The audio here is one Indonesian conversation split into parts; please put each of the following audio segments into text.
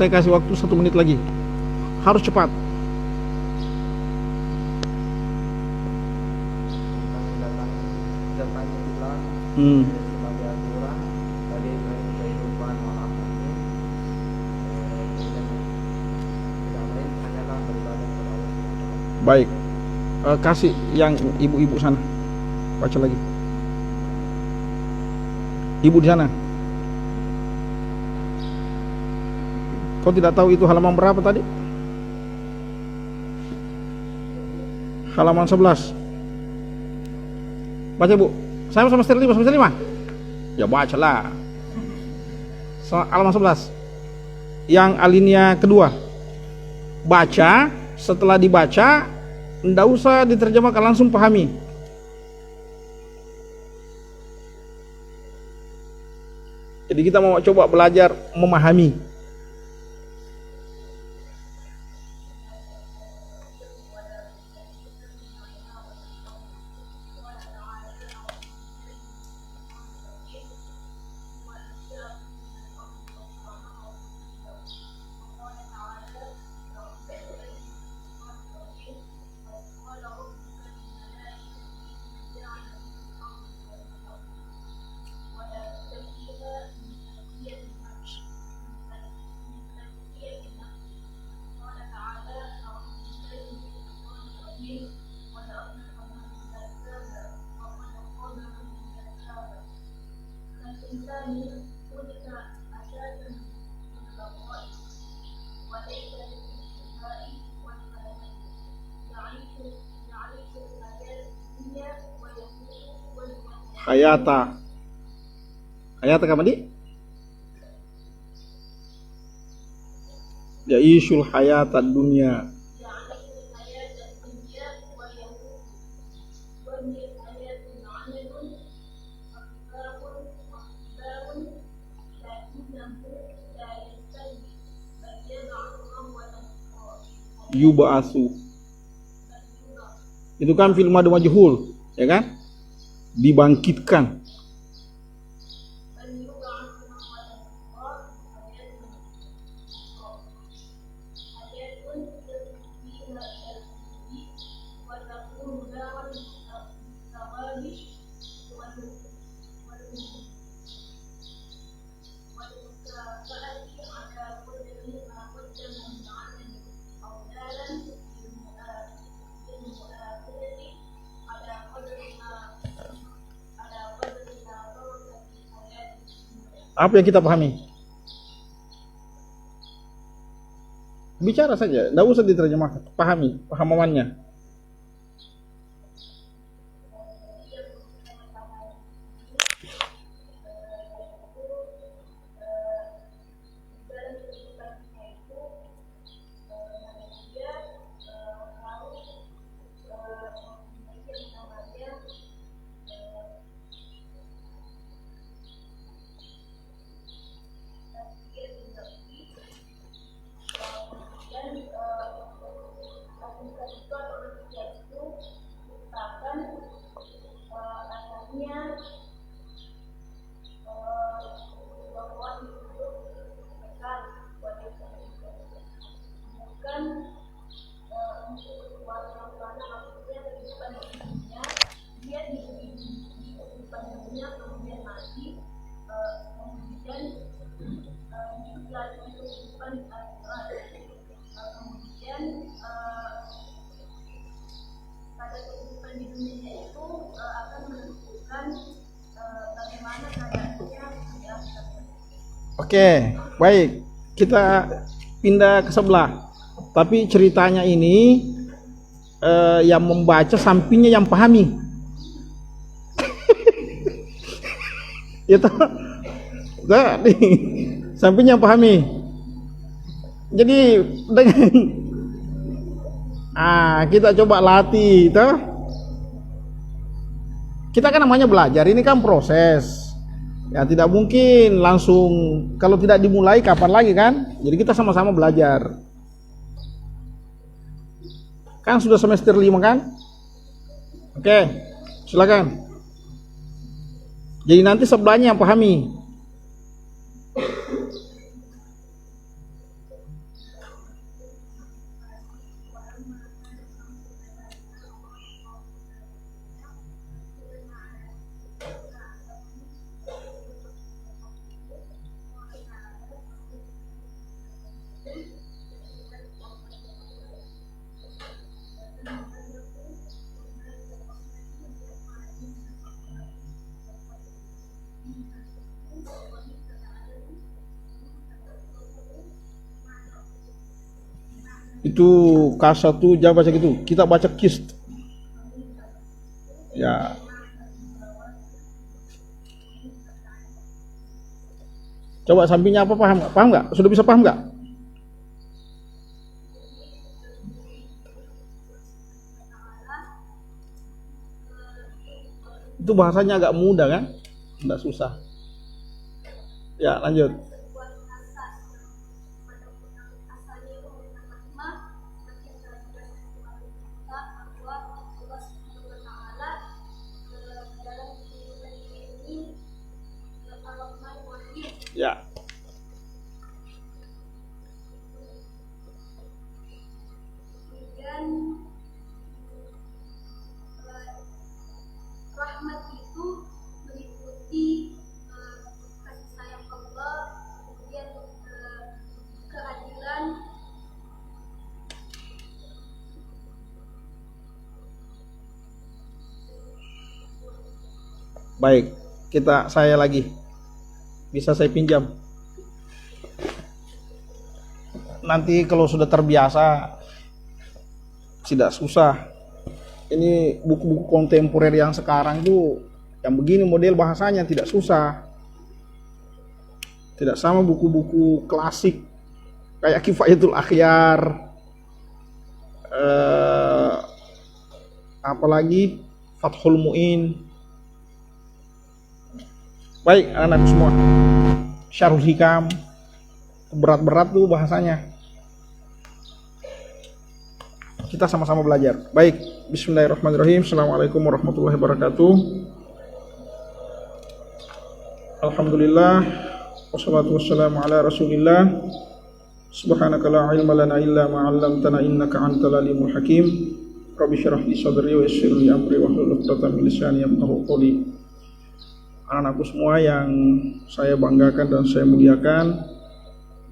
Saya kasih waktu 1 menit lagi. Harus cepat. Sebagai aturan bagi kehidupan malam ini, dan tidak lain hanyalah beribadah kepada Allah SWT. Baik. Kasih yang ibu-ibu sana. Baca lagi. Ibu di sana. Kau tidak tahu itu halaman berapa tadi? Halaman 11. Baca, Bu. Saya semester 5, semester 5. Ya bacalah. Halaman 11. Yang alinea kedua. Baca, setelah dibaca enggak usah diterjemahkan, langsung pahami. Jadi kita mau coba belajar memahami. Hayata kamadi? Ya'ishul hayata dunya. Yuba'asu. Itu kan fil mad majhul, ya kan? Dibangkitkan. Apa yang kita pahami? Bicara saja, tidak usah diterjemahkan. Pahami, pahamannya. Oke, baik. Kita pindah ke sebelah. Tapi ceritanya ini yang membaca sampingnya yang pahami. Ya toh? Nih, sampingnya yang pahami. Jadi dengan kita coba latih, toh. Kita kan namanya belajar, ini kan proses. Ya tidak mungkin langsung, kalau tidak dimulai kapan lagi kan? Jadi kita sama-sama belajar. Kan sudah semester 5 kan? Oke, silakan. Jadi nanti sebelahnya yang pahami. Itu K1 jangan baca gitu. Kita baca kist. Ya. Coba sampingnya apa, paham nggak? Paham nggak? Sudah bisa paham nggak? Itu bahasanya agak mudah kan? Nggak susah. Ya, lanjut. Ya. Rahmat itu meliputi kasih sayang Allah, kemudian keadilan. Baik, saya lagi. Bisa saya pinjam. Nanti kalau sudah terbiasa tidak susah. Ini buku-buku kontemporer yang sekarang tuh yang begini model bahasanya tidak susah. Tidak sama buku-buku klasik kayak Kifayatul Akhyar, apalagi Fathul Mu'in. Baik anak semua, Syarhul Hikam, berat-berat tuh bahasanya. Kita sama-sama belajar. Baik, bismillahirrahmanirrahim. Assalamualaikum warahmatullahi wabarakatuh. Alhamdulillah, wassalatu wassalamu ala rasulillah. Subhanaka la ilma lana illa ma 'allamtana innaka antal alimul hakim. Rabbi shrah li sadri wa yassir li amri wahlul 'uqdatam min lisani yafqahu qawli. Anak-anakku semua yang saya banggakan dan saya muliakan,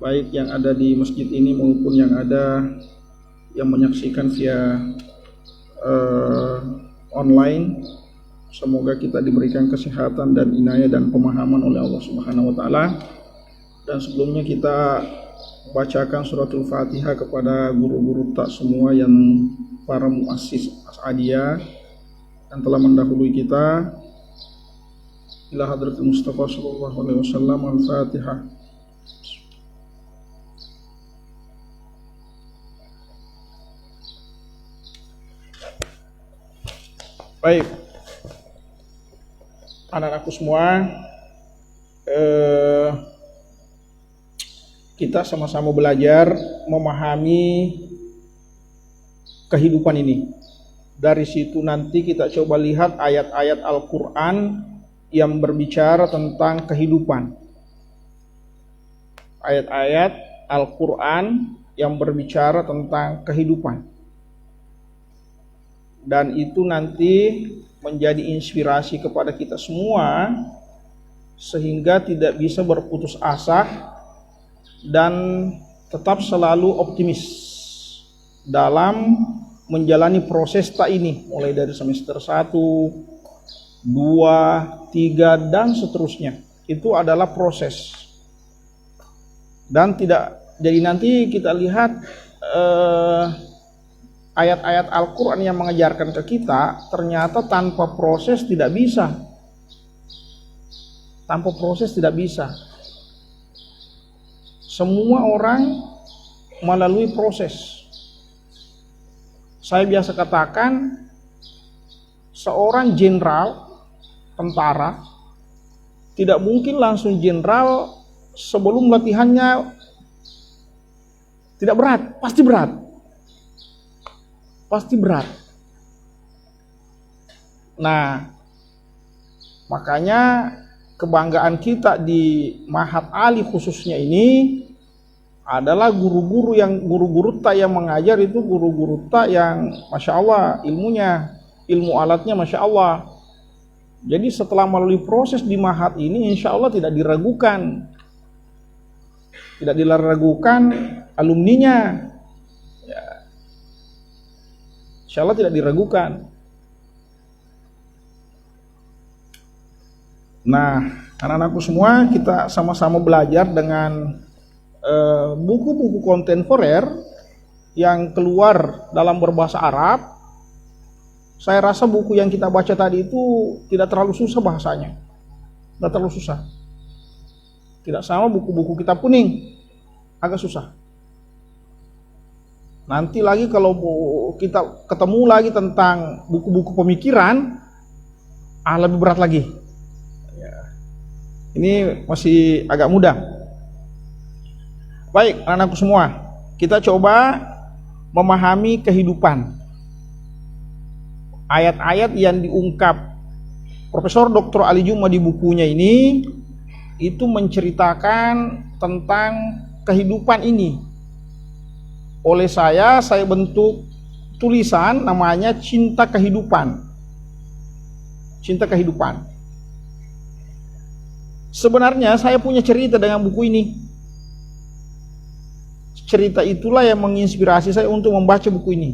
baik yang ada di masjid ini maupun yang ada yang menyaksikan via online. Semoga kita diberikan kesehatan dan inayah dan pemahaman oleh Allah Subhanahu wa taala. Dan sebelumnya kita bacakan suratul Fatihah kepada guru-guru tak semua yang para muassis As'adiyah yang telah mendahului kita. Ila hadratul Mustafa sallallahu alaihi wasallam. Al-Fatihah. Baik, anak-anakku semua, kita sama-sama belajar memahami kehidupan ini. Dari situ nanti kita coba lihat ayat-ayat Al-Quran yang berbicara tentang kehidupan. Ayat-ayat Al-Quran yang berbicara tentang kehidupan. Dan itu nanti menjadi inspirasi kepada kita semua sehingga tidak bisa berputus asa dan tetap selalu optimis dalam menjalani proses tak ini, mulai dari semester 1, 2, 3 dan seterusnya. Itu adalah proses. Dan tidak jadi nanti kita lihat ayat-ayat Al-Quran yang mengajarkan ke kita ternyata tanpa proses tidak bisa. Tanpa proses tidak bisa. Semua orang melalui proses. Saya biasa katakan seorang jenderal tentara tidak mungkin langsung jenderal sebelum latihannya tidak berat, pasti berat. Pasti berat. Nah, makanya kebanggaan kita di Ma'had Ali khususnya ini adalah guru-guru tak yang mengajar itu guru-guru tak yang Masya Allah ilmunya, ilmu alatnya Masya Allah. Jadi setelah melalui proses di Ma'had ini insya Allah tidak diragukan. Tidak diragukan alumninya. Ya. Insya Allah tidak diragukan. Nah, anak-anakku semua kita sama-sama belajar dengan buku-buku kontemporer yang keluar dalam berbahasa Arab, saya rasa buku yang kita baca tadi itu tidak terlalu susah bahasanya. Tidak terlalu susah. Tidak sama buku-buku kitab kuning, agak susah. Nanti lagi kalau kita ketemu lagi tentang buku-buku pemikiran, lebih berat lagi. Ini masih agak mudah. Baik, anak-anakku semua, kita coba memahami kehidupan. Ayat-ayat yang diungkap Profesor Dr. Ali Juma di bukunya ini itu menceritakan tentang kehidupan ini. Oleh saya bentuk tulisan namanya Cinta Kehidupan. Cinta Kehidupan. Sebenarnya saya punya cerita dengan buku ini. Cerita itulah yang menginspirasi saya untuk membaca buku ini.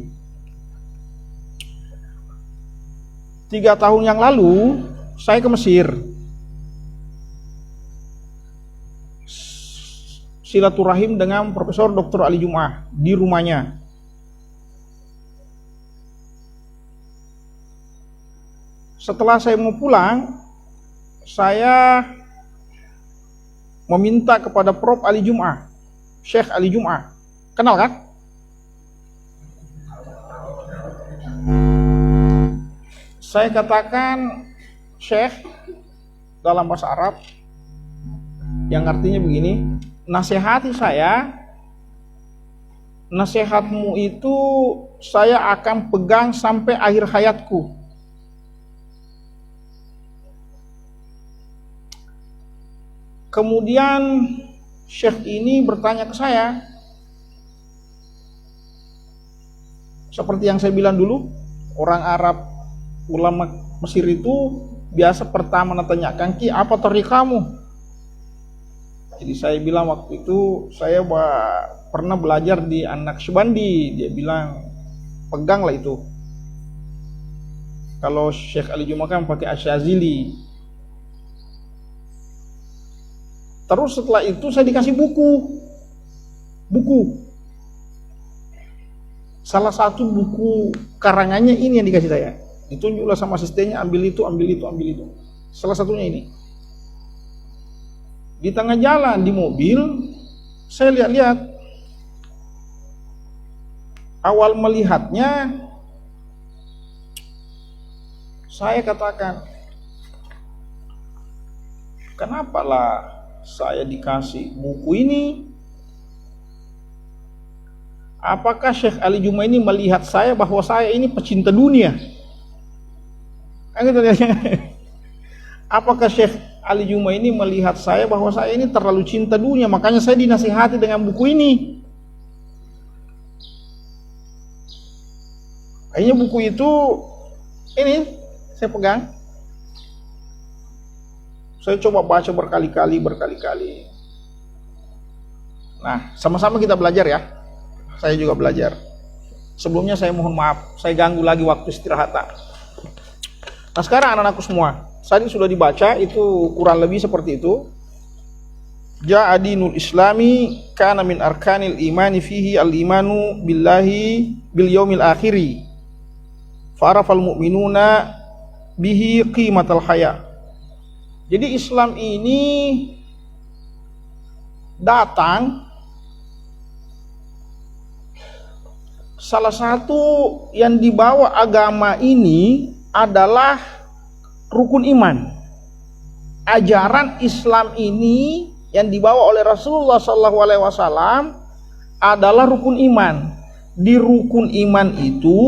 3 tahun yang lalu saya ke Mesir, silaturahim dengan Profesor Dr. Ali Jum'ah di rumahnya. Setelah saya mau pulang, saya meminta kepada Prof. Ali Jum'ah, Syekh Ali Jum'ah, kenal kan? Saya katakan, Syekh, dalam bahasa Arab, yang artinya begini, nasihati saya, nasihatmu itu saya akan pegang sampai akhir hayatku. Kemudian Syekh ini bertanya ke saya, seperti yang saya bilang dulu, orang Arab, ulama Mesir itu biasa pertama nanyakan, Ki, apa thariqamu? Jadi saya bilang waktu itu saya pernah belajar di An-Naqsyabandi. Dia bilang, peganglah itu. Kalau Syekh Ali Jum'ah kan pakai Asyazili. Terus setelah itu saya dikasih buku. Salah satu buku karangannya ini yang dikasih saya. Ditunjuklah sama asistennya, ambil itu. Salah satunya ini. Di tengah jalan di mobil, saya lihat-lihat. Awal melihatnya, saya katakan, kenapa lah saya dikasih buku ini? Apakah Syekh Ali Jum'ah ini melihat saya bahwa saya ini pecinta dunia? Apakah Syekh Ali Jum'ah ini melihat saya bahwa saya ini terlalu cinta dunia, makanya saya dinasihati dengan buku ini? Akhirnya buku itu ini saya pegang. Saya coba baca berkali-kali. Nah, sama-sama kita belajar ya. Saya juga belajar. Sebelumnya saya mohon maaf, saya ganggu lagi waktu istirahat. Nah sekarang anak-anakku semua, tadi sudah dibaca, itu kurang lebih seperti itu. Ja'a dinul islami kana min arkanil imani fihi al-imanu billahi bil yaumil akhiri farafal mu'minuna bihi qimatal haya. Jadi Islam ini datang, salah satu yang dibawa agama ini adalah rukun iman. Ajaran Islam ini yang dibawa oleh Rasulullah SAW adalah rukun iman. Di rukun iman itu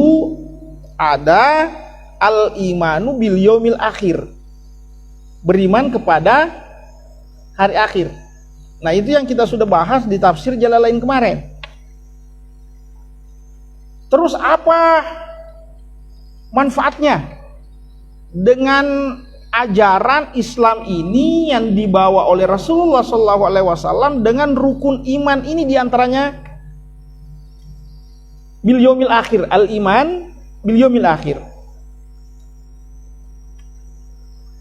ada al-imanu bil yaumil akhir, beriman kepada hari akhir. Nah itu yang kita sudah bahas di tafsir Jalalain kemarin. Terus apa manfaatnya dengan ajaran Islam ini yang dibawa oleh Rasulullah SAW dengan rukun iman ini, diantaranya bil yaumil akhir, al iman bil yaumil akhir.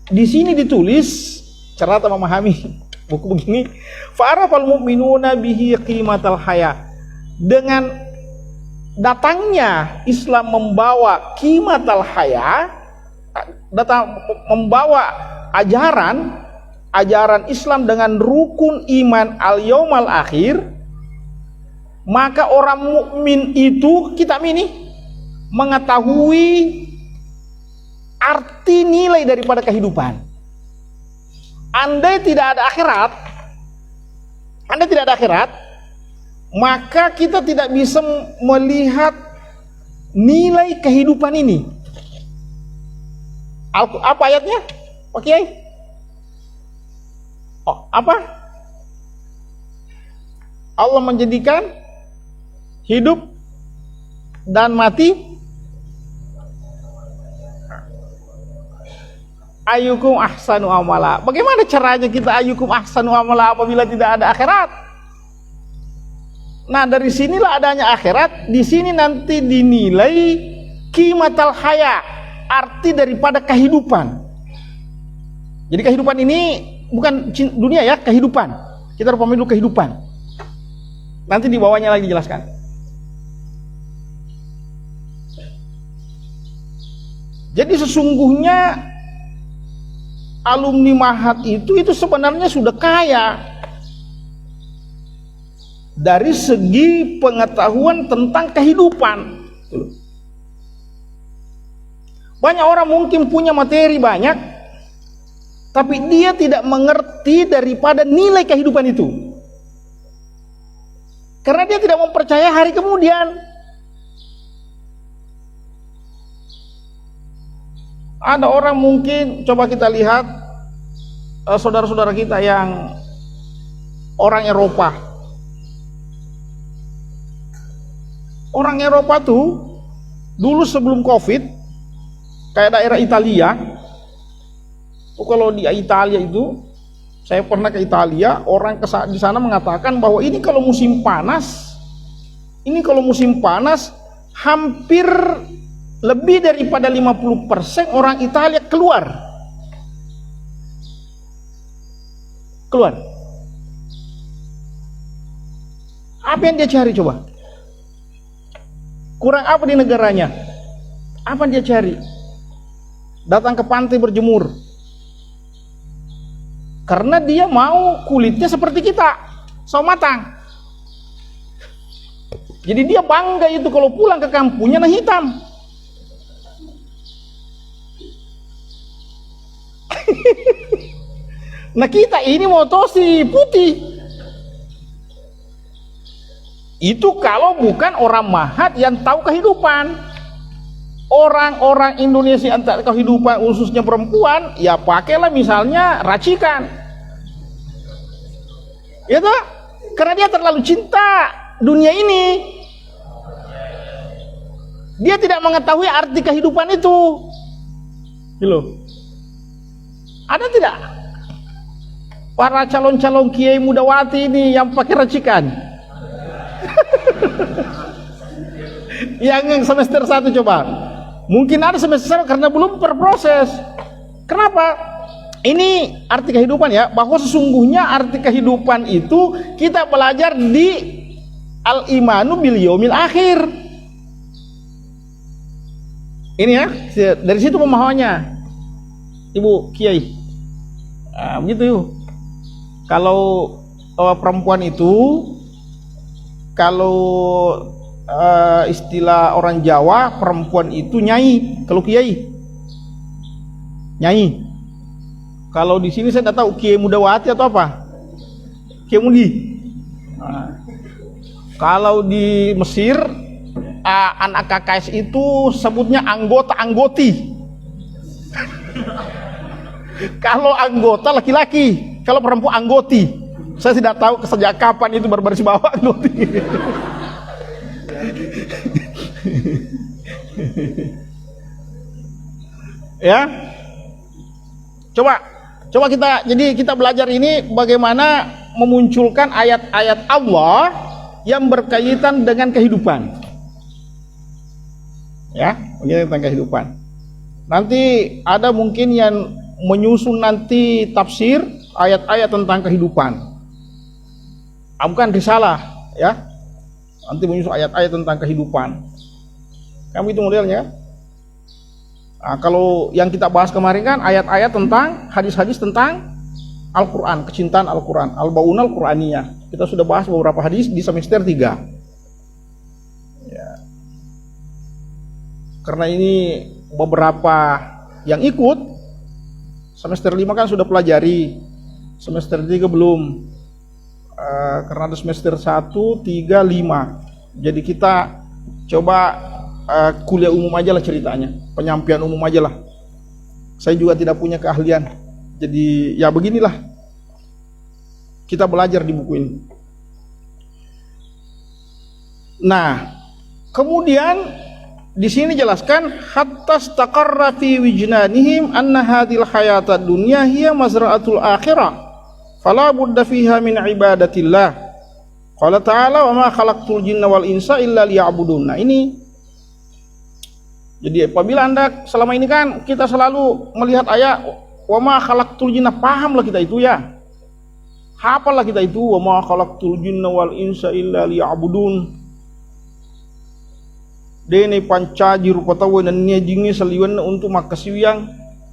Di sini ditulis, cara memahami buku begini, fa'arafal mu'minuna bihi qimatal haya. Dengan datangnya Islam membawa qimatal haya, membawa ajaran Islam dengan rukun iman al-yaumal akhir, maka orang mukmin itu, kita ini mengetahui arti nilai daripada kehidupan. Andai tidak ada akhirat, maka kita tidak bisa melihat nilai kehidupan ini. Apa ayatnya, Pak Kiai? Apa? Allah menjadikan hidup dan mati ayyukum ahsanu amala. Bagaimana caranya kita ayyukum ahsanu amala apabila tidak ada akhirat? Nah, dari sinilah adanya akhirat. Di sini nanti dinilai qimatal haya, arti daripada kehidupan. Jadi kehidupan ini bukan dunia ya, kehidupan. Kita harus pahami dulu kehidupan. Nanti di bawahnya lagi dijelaskan. Jadi sesungguhnya alumni Mahat itu sebenarnya sudah kaya dari segi pengetahuan tentang kehidupan. Banyak orang mungkin punya materi banyak, tapi dia tidak mengerti daripada nilai kehidupan itu, karena dia tidak mempercayai hari kemudian. Ada orang mungkin, coba kita lihat saudara-saudara kita yang orang Eropa. Orang Eropa tuh dulu sebelum Covid, kayak daerah Italia. Kalau di Italia itu, saya pernah ke Italia, orang di sana mengatakan bahwa ini kalau musim panas, hampir lebih daripada 50% orang Italia keluar. Apa yang dia cari coba? Kurang apa di negaranya? Apa dia cari? Datang ke pantai berjemur. Karena dia mau kulitnya seperti kita, sawo matang. Jadi dia bangga itu kalau pulang ke kampungnya nah hitam. Nah kita ini mau tosi putih. Itu kalau bukan orang Mahat yang tahu kehidupan. Orang-orang Indonesia yang tahu kehidupan khususnya perempuan, ya pakailah misalnya racikan. Ya toh? Karena dia terlalu cinta dunia ini. Dia tidak mengetahui arti kehidupan itu. Gitu. Ada tidak para calon-calon kiai mudawati ini yang pakai racikan? Yang semester 1 coba. Mungkin ada semester 1 karena belum berproses. Kenapa? Ini arti kehidupan ya, bahwa sesungguhnya arti kehidupan itu kita belajar di al-imanu bil yaumil akhir. Ini ya, dari situ pemahamannya, Ibu Kiai. Nah, begitu yuk. Kalau perempuan itu, kalau istilah orang Jawa, perempuan itu nyai. Kalau Kiai, nyai. Kalau di sini saya tidak tahu Kiai Mudawati atau apa, Kiai Mudi. Nah, kalau di Mesir, anak KKS itu sebutnya anggota-anggoti. Kalau anggota laki-laki, kalau perempuan anggoti. Saya tidak tahu sejak kapan itu berbaris bawah anggoti. Ya, coba kita belajar ini bagaimana memunculkan ayat-ayat Allah yang berkaitan dengan kehidupan. Ya, tentang kehidupan. Nanti ada mungkin yang menyusun nanti tafsir ayat-ayat tentang kehidupan. Bukan risalah, ya. Nanti menyusun ayat-ayat tentang kehidupan. Kan itu modelnya. Nah, kalau yang kita bahas kemarin kan ayat-ayat tentang hadis-hadis tentang Al-Quran, kecintaan Al-Quran, Al-Baunal Quraniyah. Kita sudah bahas beberapa hadis di semester 3 ya. Karena ini beberapa yang ikut semester 5 kan sudah pelajari, semester 3 belum. Karena ada semester 1, 3, 5. Jadi kita coba kuliah umum aja lah ceritanya, penyampaian umum aja lah. Saya juga tidak punya keahlian, jadi ya beginilah kita belajar di buku ini. Nah, kemudian di sini jelaskan hatta istaqarra fi wijnanihim anna hadhil hayatad dunya hiya mazra'atul akhirah fala budda fiha min ibadatillah. Qala ta'ala wa ma khalaqtul jinna wal insa illa liya'budun. Nah, ini jadi apabila Anda selama ini kan kita selalu melihat ayat wa ma khalaqtul jinna, pahamlah kita itu ya. Hafalah kita itu wa ma khalaqtul jinna wal insa illa liya'budun. Dene pancaji rupatawa dan nia jingi seliwan untuk makasiwiang.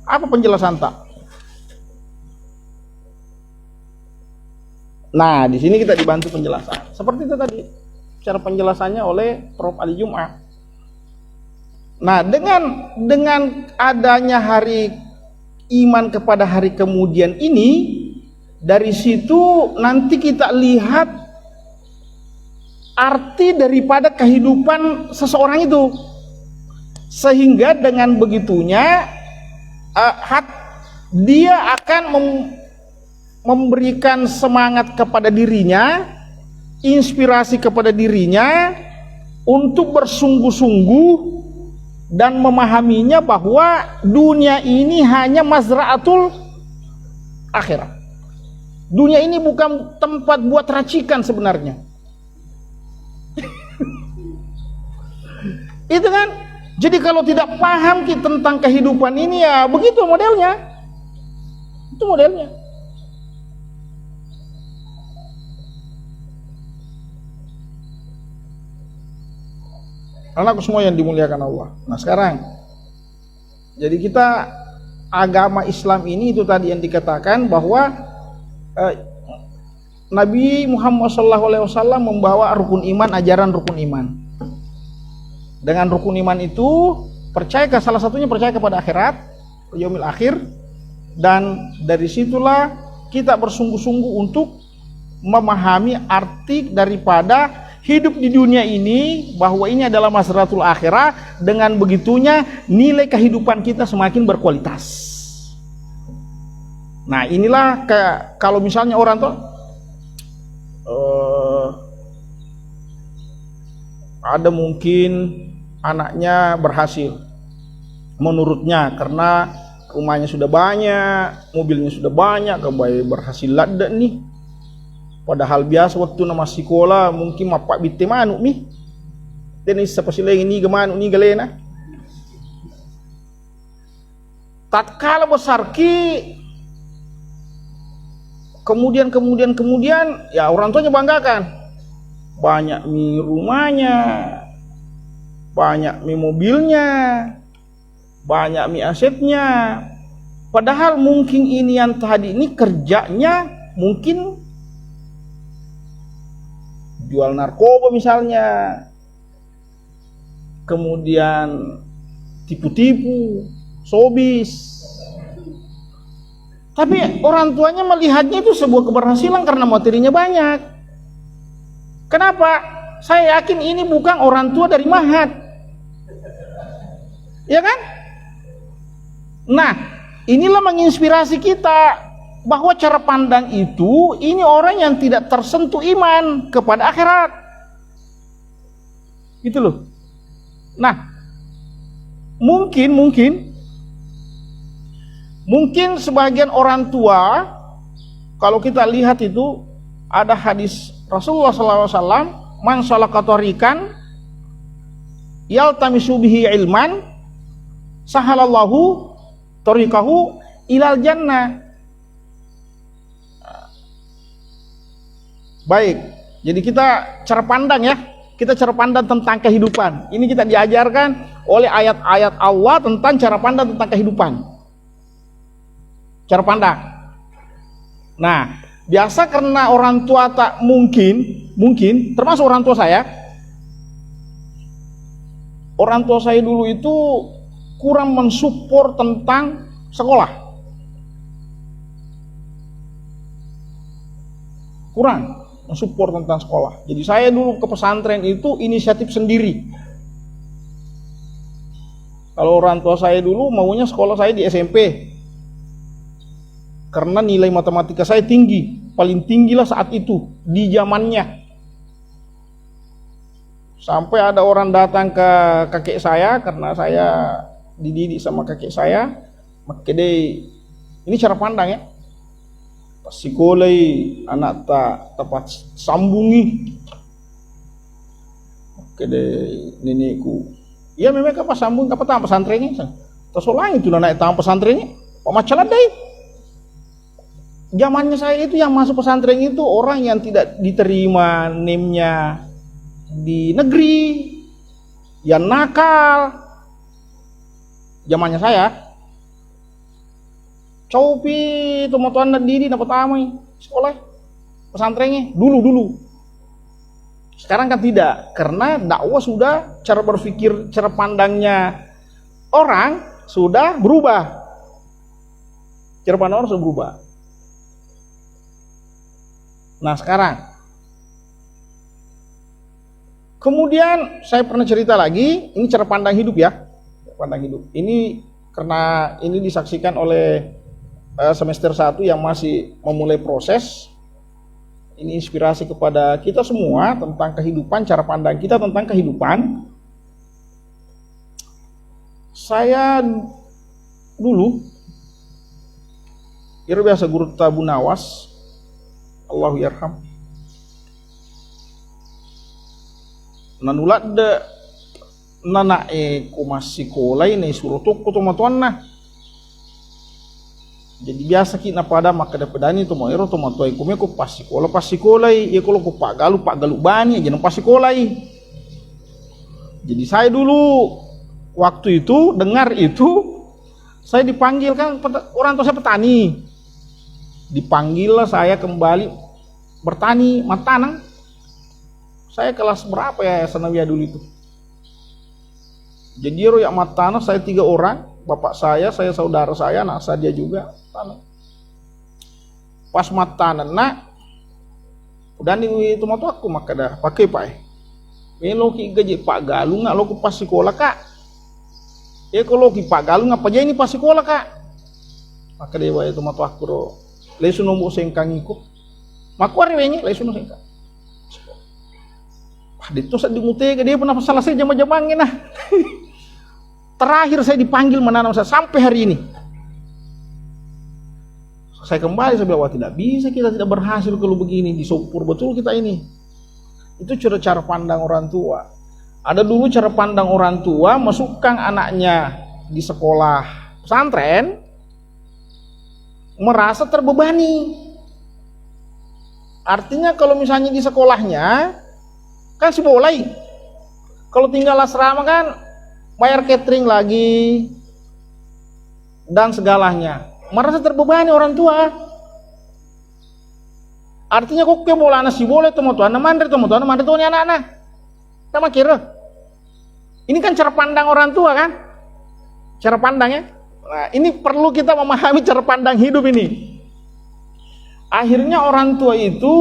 Apa penjelasan tak? Nah, di sini kita dibantu penjelasan. Seperti itu tadi cara penjelasannya oleh Prof. Ali Jum'ah. Nah, dengan adanya hari iman kepada hari kemudian ini, dari situ nanti kita lihat arti daripada kehidupan seseorang itu, sehingga dengan begitunya dia akan memberikan semangat kepada dirinya, inspirasi kepada dirinya untuk bersungguh-sungguh dan memahaminya bahwa dunia ini hanya mazra'atul akhirat. Dunia ini bukan tempat buat racikan sebenarnya. Itu kan. Jadi kalau tidak paham kita tentang kehidupan ini ya begitu modelnya. Itu modelnya. Anakku semua yang dimuliakan Allah. Nah sekarang, jadi kita agama Islam ini itu tadi yang dikatakan bahwa Nabi Muhammad SAW membawa rukun iman, ajaran rukun iman. Dengan rukun iman itu percaya, salah satunya percaya kepada akhirat, yaumil akhir, dan dari situlah kita bersungguh-sungguh untuk memahami arti daripada hidup di dunia ini, bahwa ini adalah mazra'atul akhirah. Dengan begitunya nilai kehidupan kita semakin berkualitas. Nah inilah kalau misalnya orang tuh ada mungkin anaknya berhasil menurutnya karena rumahnya sudah banyak, mobilnya sudah banyak, kebaik berhasil lada nih. Padahal biasa waktu nama sekolah mungkin mapak bitte manuk nih. Dan isa pasileng ini gemanuk ni galena. Tatkala besar ki kemudian ya orang tuanya banggakan. Banyak mi rumahnya, banyak mi mobilnya, banyak mi asetnya. Padahal mungkin ini yang tadi ini kerjanya mungkin jual narkoba misalnya, kemudian tipu-tipu, showbiz. Tapi orang tuanya melihatnya itu sebuah keberhasilan karena materinya banyak. Kenapa? Saya yakin ini bukan orang tua dari Mahat, ya kan? Nah, inilah menginspirasi kita bahwa cara pandang itu, ini orang yang tidak tersentuh iman kepada akhirat. Itu loh. Nah, mungkin sebagian orang tua, kalau kita lihat itu ada hadis Rasulullah SAW, man salaka tariqan yaltamisu bihi ilman sahalallahu tariqahu ilal jannah. Baik, jadi kita cara pandang ya, kita cara pandang tentang kehidupan. Ini kita diajarkan oleh ayat-ayat Allah tentang cara pandang tentang kehidupan. Cara pandang. Nah, biasa karena orang tua tak mungkin termasuk orang tua saya. Orang tua saya dulu itu kurang mensupport tentang sekolah. Kurang mensupport tentang sekolah. Jadi saya dulu ke pesantren itu inisiatif sendiri. Kalau orang tua saya dulu maunya sekolah saya di SMP. Karena nilai matematika saya tinggi, paling tinggi lah saat itu di zamannya. Sampai ada orang datang ke kakek saya karena saya dididik sama kakek saya. Makanya ini cara pandang ya. Pasikolai anak tak tepat sambungi. Makanya nenekku. Iya memang apa sambung apa tahu pesantrennya. Tersolang itu naik tahu pesantrennya. Pak macalah deh. Zamannya saya itu yang masuk pesantren itu orang yang tidak diterima NIM-nya di negeri, yang nakal. Zamannya saya. Copi teman-teman diri dapat amai sekolah pesantrennya dulu. Sekarang kan tidak, karena dakwah sudah cara berpikir, cara pandangnya orang sudah berubah. Cara pandang orang sudah berubah. Nah sekarang, kemudian saya pernah cerita lagi, ini cara pandang hidup ya, pandang hidup. Ini karena ini disaksikan oleh semester 1 yang masih memulai proses. Ini inspirasi kepada kita semua tentang kehidupan, cara pandang kita tentang kehidupan. Saya dulu biasa guru Tabu Nawas, Allahu yarham. Nanulat de nanae kumasi kolai ne suruh toko teman-teman nah. Jadi biasa kita pada maka dapedani to moero to matoi kume ko pasikolai ya kalau ko pagalu bani jangan pasikolai. Jadi saya dulu waktu itu dengar itu saya dipanggil kan orang tua saya petani. Dipanggil saya kembali bertani matanang. Saya kelas berapa ya sanawiyah dulu itu. Jadi royak matanang saya 3 orang, bapak saya saudara saya, anak saya juga tanah. Pas matanang nak udah nih itu matu aku maka dah pakai pak. Melo ki gaji Pak Galuh nggak lo pas sekolah kak. Kalau ki Pak Galuh ngapa aja ini pas sekolah kak. Maka dewa itu matu aku ro. Lesu nombok sengkang ikut. Makuar wenye lesu nombok sengkang. Itu saya dimutega dia pernah selesai jam-jamangin nah. Terakhir saya dipanggil menanam saya sampai hari ini. Saya kembali saya bilang wah tidak bisa kita tidak berhasil kalau begini disopur betul kita ini. Itu cara pandang orang tua. Ada dulu cara pandang orang tua masukkan anaknya di sekolah pesantren merasa terbebani. Artinya kalau misalnya di sekolahnya kan sebolai. Kalau tinggal asrama kan bayar catering lagi dan segalanya. Merasa terbebani orang tua. Artinya kok ke bola anak si boleh teman-teman mandiri tuh anak-anak. Sama kira. Ini kan cara pandang orang tua kan? Cara pandangnya. Nah, ini perlu kita memahami cara pandang hidup ini. Akhirnya orang tua itu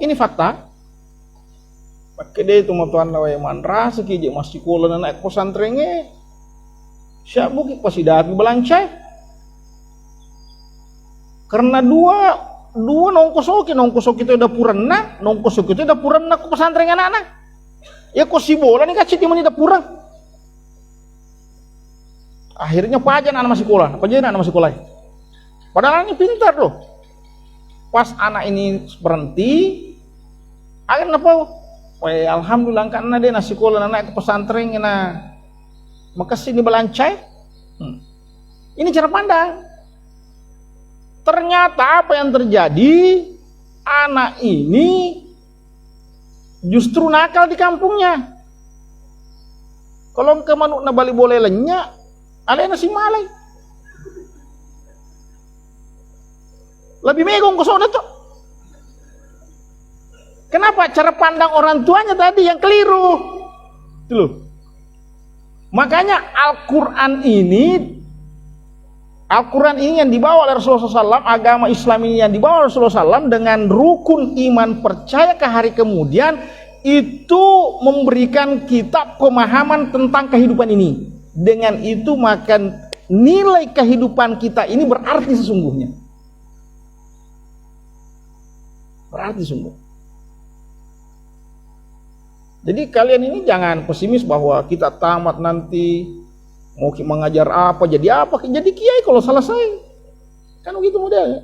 ini fakta. Pakai deh teman-teman lawai mandra sekiji masih sekolah anak pesantrennya. Siapa buki pasti datang belancai. Karena dua nongkosoki itu udah purana, nongkosoki itu udah purana ke pesantren anak-anak. Ya kok si bola nih kacit yang udah purang. Akhirnya pajan anak masih sekolah, anak masih sekolah. Padahal ini pintar loh. Pas anak ini berhenti, akhirnya apa? Wah, alhamdulillah karena dia nasi sekolah anak ke pesantren na. Makasih di belancai. Ini cara pandang. Ternyata apa yang terjadi, anak ini justru nakal di kampungnya. Kalau ke manuk na bali boleh lenya, alay na si malay. Lebih megong kosong tuh. Kenapa? Cara pandang orang tuanya tadi yang keliru. Itu loh. Makanya Al-Quran ini yang dibawa oleh Rasulullah SAW, agama Islam ini yang dibawa oleh Rasulullah SAW dengan rukun iman percaya ke hari kemudian, itu memberikan kita pemahaman tentang kehidupan ini. Dengan itu maka nilai kehidupan kita ini berarti sesungguhnya. Berarti sungguh. Jadi kalian ini jangan pesimis bahwa kita tamat nanti mau mengajar apa, jadi kiai kalau selesai. Kan begitu modelnya.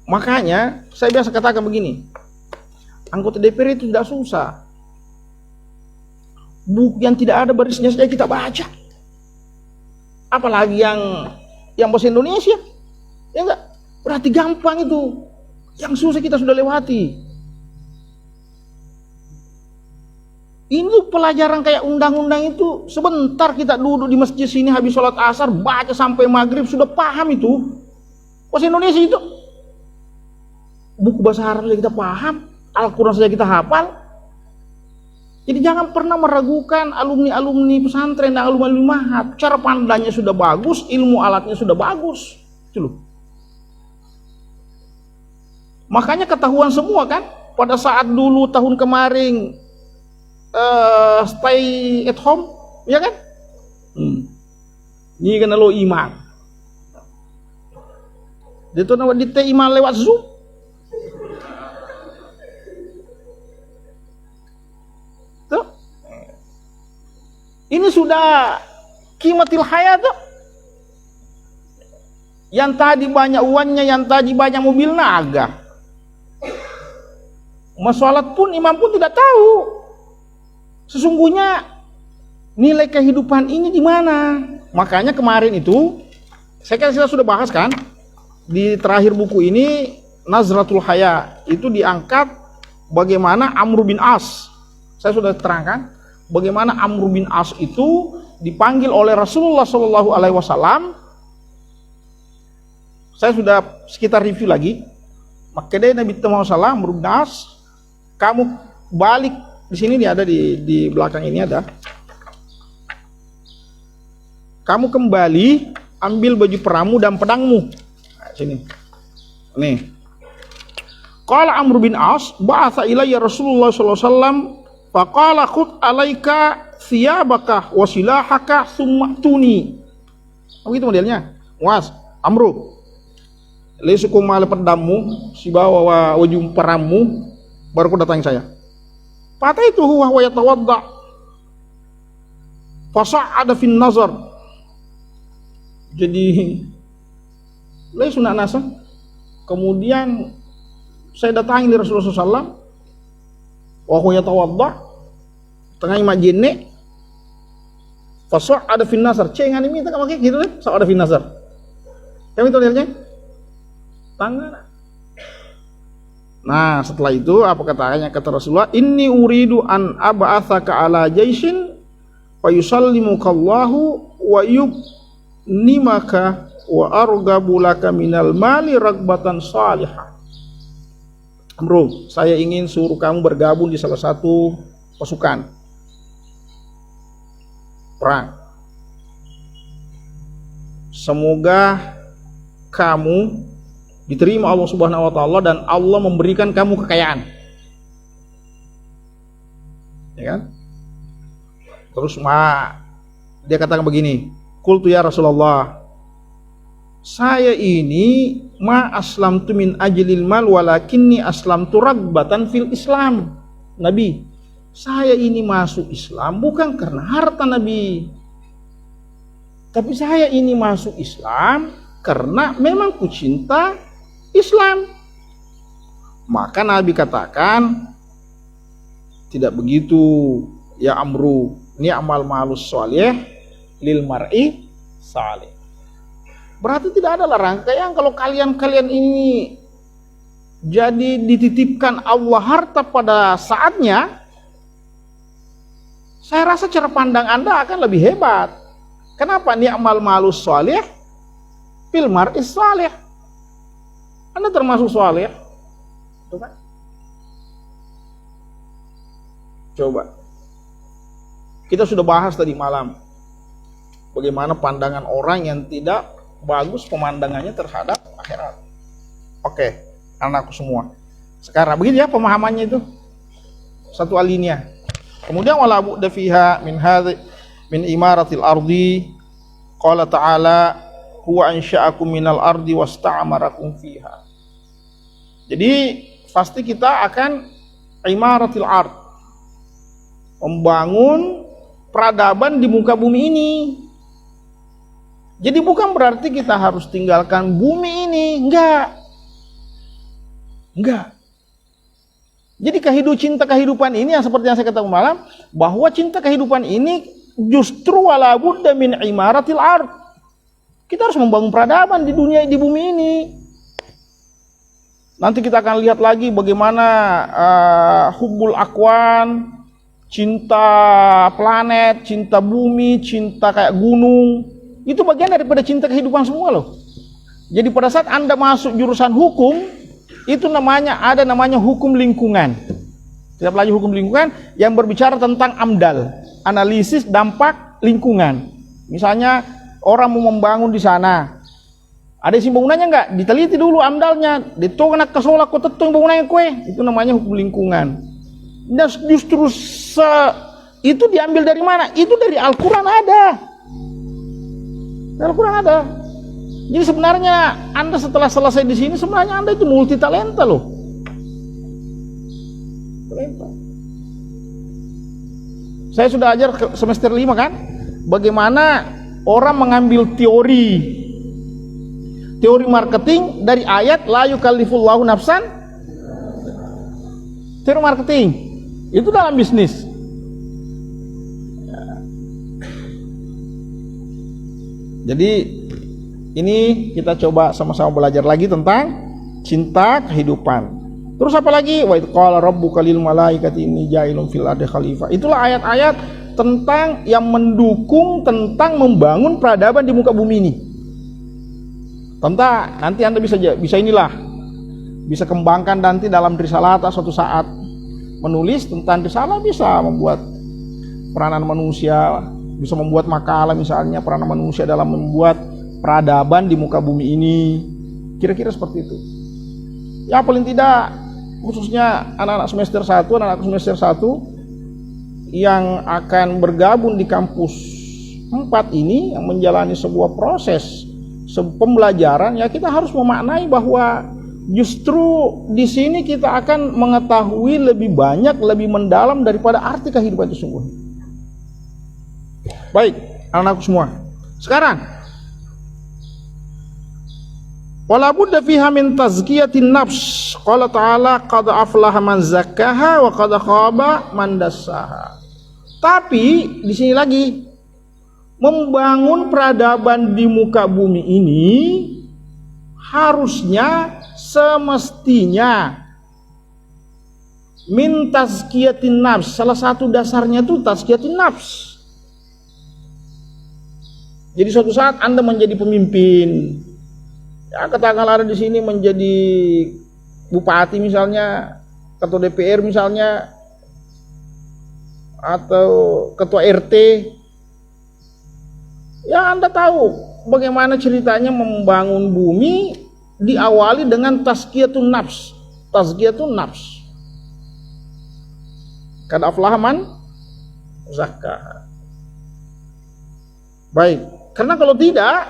Makanya saya biasa katakan begini, anggota DPR itu tidak susah. Buku yang tidak ada barisnya saja kita baca. Apalagi yang bahasa Indonesia. Ya enggak? Berarti gampang itu. Yang susah kita sudah lewati. Ini pelajaran kayak undang-undang itu sebentar kita duduk di masjid sini habis sholat asar baca sampai maghrib sudah paham itu. Bahasa Indonesia itu. Buku bahasa Arab saja kita paham, Al-Quran saja kita hafal. Jadi jangan pernah meragukan alumni-alumni pesantren dan alumni mahat. Cara pandangnya sudah bagus, ilmu alatnya sudah bagus. Itu loh. Makanya ketahuan semua kan pada saat dulu tahun kemarin stay at home, ya kan? Ini kan lo iman. Dia tuh nama di iman lewat Zoom. Tuh. Ini sudah kimatil hayat tuh. Yang tadi banyak uangnya, yang tadi banyak mobil naga. Masalah pun imam pun tidak tahu. Sesungguhnya nilai kehidupan ini di mana? Makanya kemarin itu saya sudah bahas kan di terakhir buku ini Nazratul Haya itu diangkat bagaimana Amr bin As. Saya sudah terangkan bagaimana Amr bin As itu dipanggil oleh Rasulullah SAW. Saya sudah sekitar review lagi. Makanya Nabi Muhammad SAW Amr bin As, kamu balik. Di sini dia ada di belakang ini ada. Kamu kembali ambil baju peramu dan pedangmu. Nah, sini. Nih. Qala Amr bin As, ba'atha ilayya Rasulullah sallallahu alaihi wasallam, faqala khudh alaika thiyabaka wa silahaka thumma tuni. Begitu modelnya. Was, Amru. Lesukum mal pedangmu, si bawa wajum peramu, baru kau datangi saya. Fataitu huwa wa yatawadda fasa'ada fin nazar. Jadi sunat nasa. Kemudian saya datangi di Rasulullah SAW wa huwa yatawadda tengah imajine fasa'ada fin nazar. Cengan ini tak pakai gitu kan? Sa'ada fin nazar. Kami tahu dia tangan. Nah setelah itu apa katanya, kata Rasulullah, inni uridu an ab'atsaka ala jaisin fayusallimukallahu wa yubnimaka wa argabu laka minal mali ragbatan salihah. Bro, saya ingin suruh kamu bergabung di salah satu pasukan perang. Semoga kamu diterima Allah Subhanahu wa taala dan Allah memberikan kamu kekayaan. Ya kan? Terus dia katakan begini, qultu ya Rasulullah, saya ini aslamtu min ajlil mal walakinni aslamtu ragbatan fil Islam. Nabi, saya ini masuk Islam bukan karena harta Nabi. Tapi saya ini masuk Islam karena memang ku cinta Islam. Maka Nabi katakan, tidak begitu ya Amru, ni'mal malus sholih lil mar'i salih. Berarti tidak ada larangan yang kalau kalian ini jadi dititipkan Allah harta pada saatnya, saya rasa cara pandang Anda akan lebih hebat. Kenapa? Ni'mal malus sholih fil mar'is sholih. Anda termasuk sholih. Itu kan? Coba. Kita sudah bahas tadi malam bagaimana pandangan orang yang tidak bagus pemandangannya terhadap akhirat. Oke, anakku semua. Sekarang begini ya pemahamannya itu. Satu alinea. Kemudian wala budda fiha min imaratil ardi. Qala ta'ala huwa ansha'akum minal ardi wasta'amarakum fiha. Jadi pasti kita akan imaratil ard, membangun peradaban di muka bumi ini. Jadi bukan berarti kita harus tinggalkan bumi ini, enggak. Jadi cinta kehidupan ini yang seperti yang saya katakan malam, bahwa cinta kehidupan ini justru wala budda min imaratil ard. Kita harus membangun peradaban di dunia, di bumi ini. Nanti kita akan lihat lagi bagaimana hubbul akwan, cinta planet, cinta bumi, cinta kayak gunung, itu bagian daripada cinta kehidupan semua loh. Jadi pada saat Anda masuk jurusan hukum, itu ada namanya hukum lingkungan. Kita pelajari hukum lingkungan yang berbicara tentang AMDAL, analisis dampak lingkungan. Misalnya orang mau membangun di sana, ada isi bangunannya enggak? Diteliti dulu AMDALnya. Dito nak kasola ko tetong bangunannya kue. Itu namanya hukum lingkungan. Dan justru itu diambil dari mana? Itu dari Al-Quran ada. Dari Al-Quran ada. Jadi sebenarnya Anda setelah selesai di sini, sebenarnya Anda itu multi talenta loh. Talenta. Saya sudah ajar semester 5 kan, bagaimana orang mengambil teori marketing dari ayat la yukallifullahu nafsan. Teori marketing itu dalam bisnis. Jadi ini kita coba sama-sama belajar lagi tentang cinta kehidupan. Terus apa lagi? Wa qala rabbuka lil malaikati inni ja'ilun fil ardi khalifah. Itulah ayat-ayat tentang yang mendukung tentang membangun peradaban di muka bumi ini. Tentang nanti Anda bisa kembangkan nanti dalam risalah suatu saat menulis tentang risalah, bisa membuat peranan manusia, bisa membuat makalah misalnya peranan manusia dalam membuat peradaban di muka bumi ini. Kira-kira seperti itu. Ya paling tidak khususnya anak-anak semester 1 yang akan bergabung di kampus 4 ini yang menjalani sebuah proses pembelajaran, ya kita harus memaknai bahwa justru di sini kita akan mengetahui lebih banyak, lebih mendalam daripada arti kehidupan itu sungguhnya. Baik, anak-anakku semua. Sekarang wala budda fiha min tazkiyatin nafs. Qala ta'ala qad aflaha man zakkaha wa qad khaba man dassaha. Tapi di sini lagi, membangun peradaban di muka bumi ini harusnya semestinya min tazkiyatin nafs. Salah satu dasarnya itu tazkiyatin nafs. Jadi suatu saat Anda menjadi pemimpin, ya katakanlah ada di sini menjadi bupati misalnya, ketua DPR misalnya, atau ketua RT. Ya Anda tahu bagaimana ceritanya membangun bumi diawali dengan tazkiyatun nafs. Tazkiyatun nafs. Qad aflaha man zakkaha. Baik, karena kalau tidak,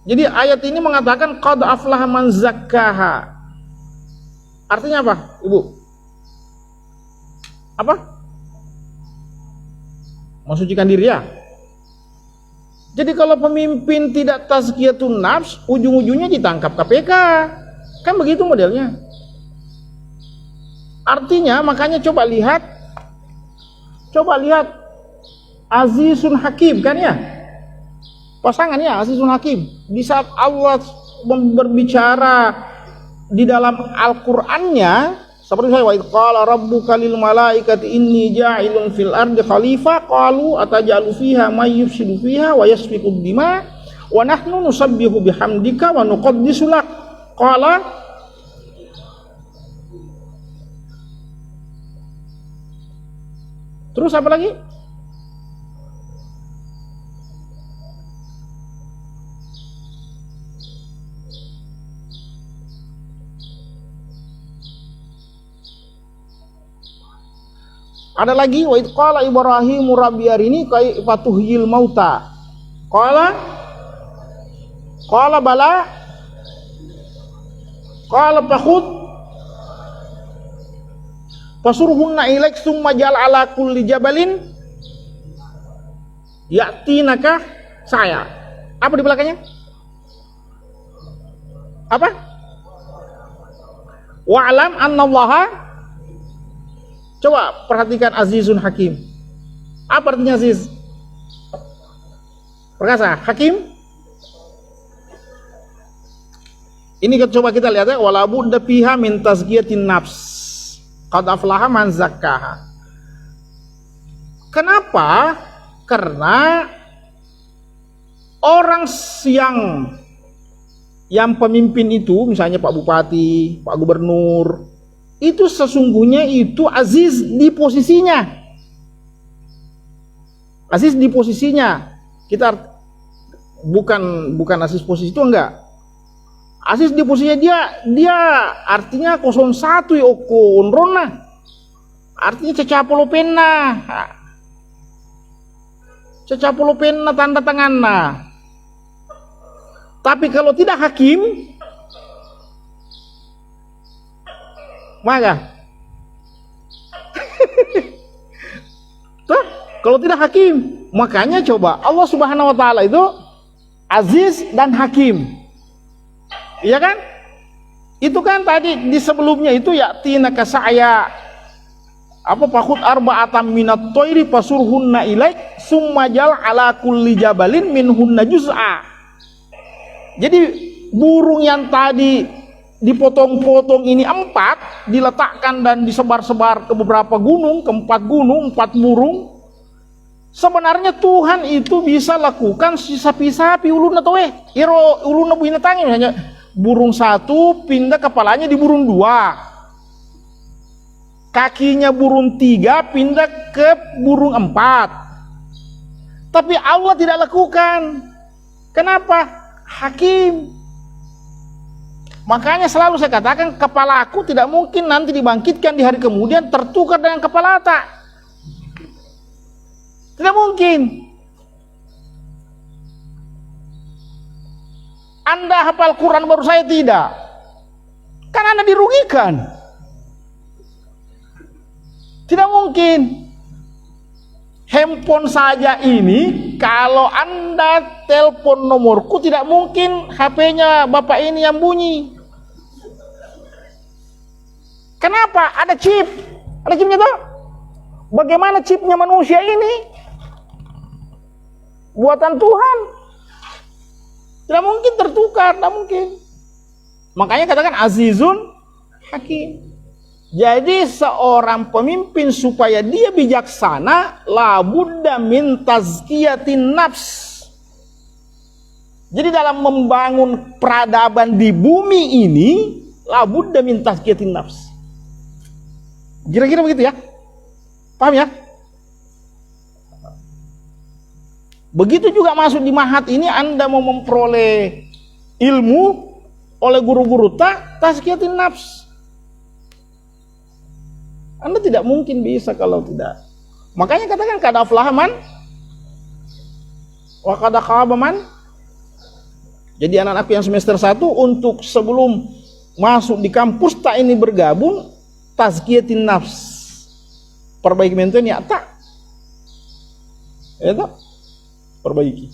jadi ayat ini mengatakan qad aflaha man zakkaha. Artinya apa, Ibu? Apa? Mensucikan diri ya? Jadi kalau pemimpin tidak tazkiyatun nafs, ujung-ujungnya ditangkap KPK. Kan begitu modelnya. Artinya makanya coba lihat Azizun Hakim kan ya? Pasangan ya Azizun Hakim. Di saat Allah berbicara di dalam Al-Qur'annya seperti saya wa qala rabbuka lil malaikati inni ja'ilun fil ardi khalifah qalu atajalu fiha may yufsidu fiha wa yasfiku dima wa nahnu nusabbihu bihamdika wa nuqaddisu lak qala terus apa lagi? Ada lagi wa id qala Ibrahimu rabbi arini kaifa tuhyil mauta. Qala bala qala fakhud fasurhunna ilaik summa jal ala kulli jabalin ya'tinaka saya. Apa di belakangnya? Apa? Wa'lam annallaha. Coba perhatikan azizun hakim. Apa artinya aziz? Perkasa, hakim. Ini coba kita lihat ya, wala budda fiha min tazkiyatin nafs. Qad aflaha man zakkaha. Kenapa? Karena orang yang pemimpin itu, misalnya Pak Bupati, Pak Gubernur, itu sesungguhnya itu aziz di posisinya. Aziz di posisinya. Kita bukan aziz posisi itu enggak. Aziz di posisinya dia artinya 01 yoko onrona. Artinya cecapolo penna. Cecapolo penna tanda tanganna. Tapi kalau tidak hakim, maka kalau tidak hakim, makanya coba Allah Subhanahu wa taala itu aziz dan hakim. Iya kan? Itu kan tadi di sebelumnya itu yatina kasaya apa pakhut arba'atam minat toiri pasurhunna ilaik summa jal ala kulli jabalin minhunna juz'a. Jadi burung yang tadi dipotong-potong ini 4 diletakkan dan disebar-sebar ke beberapa gunung, ke 4 gunung, 4 burung. Sebenarnya Tuhan itu bisa lakukan sapi-sapi ulun atau iro ulun buina tangi, misalnya burung 1 pindah kepalanya di burung 2, kakinya burung 3 pindah ke burung 4. Tapi Allah tidak lakukan. Kenapa? Hakim. Makanya selalu saya katakan kepala aku tidak mungkin nanti dibangkitkan di hari kemudian tertukar dengan kepala Ata. Tidak mungkin. Anda hafal Quran baru saya tidak. Kan Anda dirugikan. Tidak mungkin. Handphone saja ini kalau Anda telepon nomorku tidak mungkin HP-nya Bapak ini yang bunyi. Kenapa? Ada chip. Ada chipnya tuh. Bagaimana chipnya manusia ini? Buatan Tuhan. Tidak mungkin tertukar, tidak mungkin. Makanya katakan azizun hakim. Jadi seorang pemimpin supaya dia bijaksana la budda min tazkiyatin nafs. Jadi dalam membangun peradaban di bumi ini la budda min tazkiyatin nafs. Kira-kira begitu ya? Paham ya? Begitu juga masuk di mahat ini Anda mau memperoleh ilmu oleh guru-guru tazkiyatin nafs. Anda tidak mungkin bisa kalau tidak. Makanya katakan kada aflaha man wa kada khaba man. Jadi anak-anak yang semester 1 untuk sebelum masuk di kampus tak ini bergabung tazkiyatin nafs. Perbaiki mental ya tak. Ya tak. Perbaiki.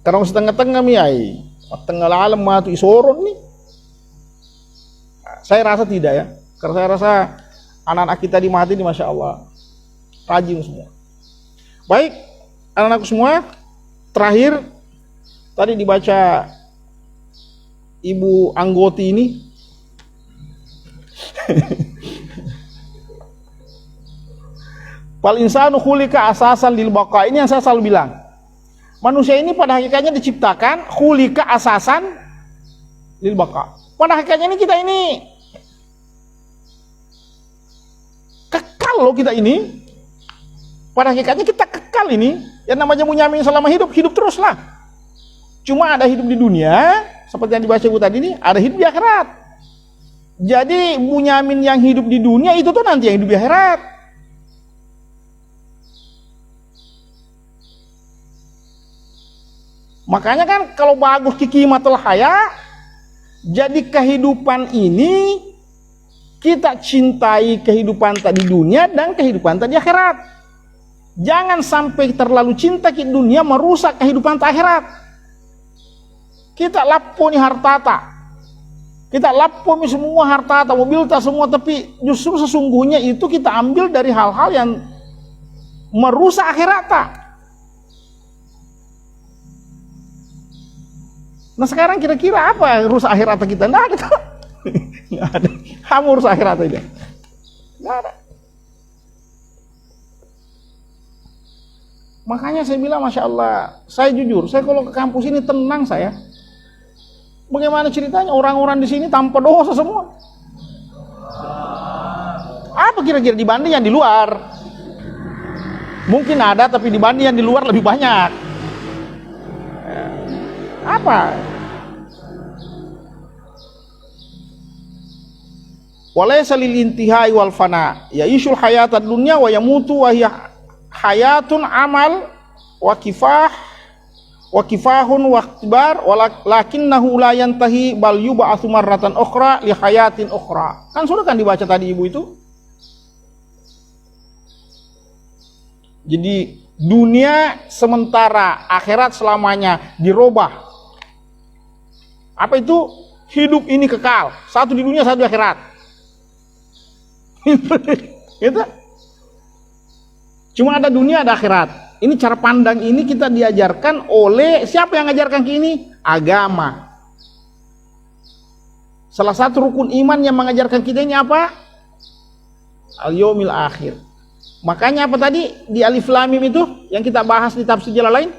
Karena setengah-tengah miai, tengah alam matu isoron nih. Saya rasa tidak ya. Karena saya rasa anak-anak kita di Mahat ini Masya Allah rajin semua. Baik, anak-anakku semua, terakhir tadi dibaca Ibu Anggoti ini Fal insanu khuliqa asasan lil baqa. Ini yang saya selalu bilang. Manusia ini pada hakikatnya diciptakan khuliqa asasan lil baqa. Pada hakikatnya ini kita ini kekal loh, kita ini. Pada hakikatnya kita kekal ini. Yang namanya Bunyamin selama hidup teruslah. Cuma ada hidup di dunia, seperti yang dibaca Ibu tadi ini, ada hidup di akhirat. Jadi Bunyamin yang hidup di dunia itu tuh nanti yang hidup di akhirat. Makanya kan kalau bagus kikimatul haya, jadi kehidupan ini kita cintai kehidupan tadi dunia dan kehidupan tadi akhirat. Jangan sampai terlalu cinta ke dunia merusak kehidupan akhirat. Kita laponi hartata, kita laponi semua hartata, mobil tak semua, tapi justru sesungguhnya itu kita ambil dari hal-hal yang merusak akhirat. Nah sekarang kira-kira apa rusak akhirat kita? Nggak ada. Nggak ada. Kamu rusak akhirat aja. Nggak ada. Makanya saya bilang Masya Allah, saya jujur, saya kalau ke kampus ini tenang saya. Bagaimana ceritanya orang-orang di sini tanpa dosa semua? Apa kira-kira dibanding yang di luar? Mungkin ada, tapi dibanding yang di luar lebih banyak. Apa? Walaysa lil intihai wal fana, yaisyul hayatad dunya wa yamutu wa hiya hayatun amal wa kifahun wa ikhtibar walakinnahu la yantahi bal yub'atsu marratan ukhra li hayatin ukhra. Kan sudah kan dibaca tadi Ibu itu. Jadi dunia sementara, akhirat selamanya, dirubah. Apa itu? Hidup ini kekal, satu di dunia, satu di akhirat. Gitu. Cuma ada dunia, ada akhirat. Ini cara pandang ini kita diajarkan oleh siapa yang ngajarkan ke ini? Agama. Salah satu rukun iman yang mengajarkan kita ini apa? Al-yaumil akhir. Makanya apa tadi di Alif Lam Mim itu yang kita bahas di tafsir Jalalain?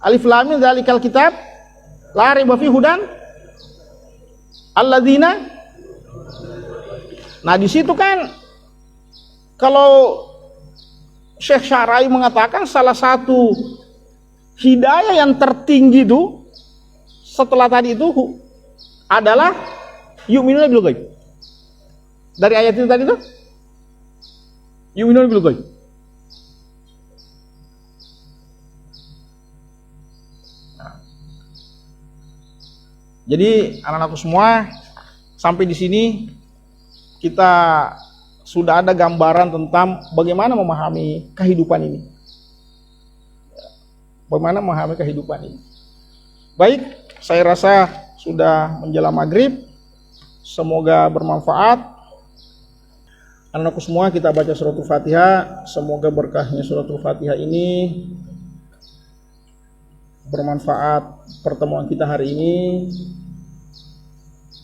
Alif Lam Mim dzalikal kitab la raiba fihi hudan alladzina. Nah di situ kan kalau Syekh Sya'ra'i mengatakan salah satu hidayah yang tertinggi itu setelah tadi itu adalah yu'minuna bil ghaib. Dari ayat itu tadi itu yu'minuna bil ghaib. Jadi anak-anakku semua, sampai di sini kita sudah ada gambaran tentang bagaimana memahami kehidupan ini. Bagaimana memahami kehidupan ini. Baik, saya rasa sudah menjelang maghrib. Semoga bermanfaat. Anak-anakku semua, kita baca suratul Fatihah. Semoga berkahnya suratul Fatihah ini bermanfaat pertemuan kita hari ini.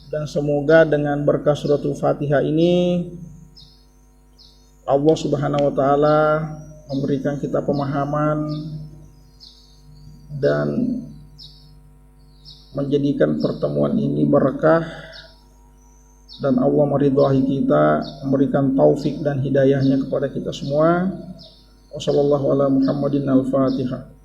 Dan semoga dengan berkah suratul Fatihah ini Allah Subhanahu wa taala memberikan kita pemahaman dan menjadikan pertemuan ini berkah, dan Allah meridhai kita, memberikan taufik dan hidayahnya kepada kita semua. Wassallallahu ala Muhammadin al-Fatihah.